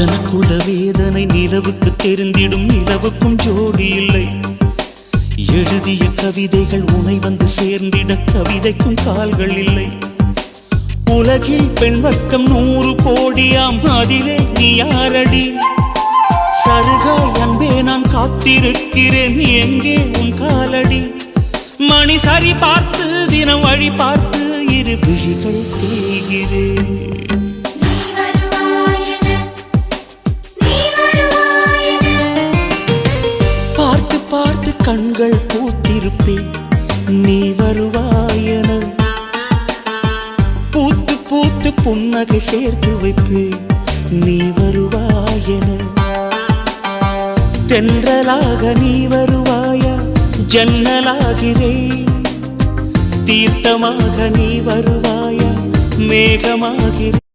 எனக்குள்ள வேதனை நிலவுக்கு தெரிந்திடும், நிலவுக்கும் ஜோடி இல்லை. எழுதிய கவிதைகள் உனை வந்து சேர்ந்திட கவிதைக்கும் கால்கள் இல்லை. உலகில் பெண் வர்க்கம் 100 கோடியாம், அதிலே நீ யாரடி? சருகாய் அன்பே நான் காத்திருக்கிறேன், எங்கே உன் காலடி? மணி சரி பார்த்து தினம் வழி பார்த்து இரு விழிகள் தேய்கிறேன். பார்த்து பார்த்து கண்கள் பூத்திருப்பேன், நீ வருவாயென. பூத்து பூத்து புன்னகை சேர்த்து வைப்பேன், நீ வருவாயென. தென்றலாக நீ வருவாயா? ஜன்னலாகிறேன். தீர்த்தமாக நீ வருவாயா? மேகமாகிறேன்.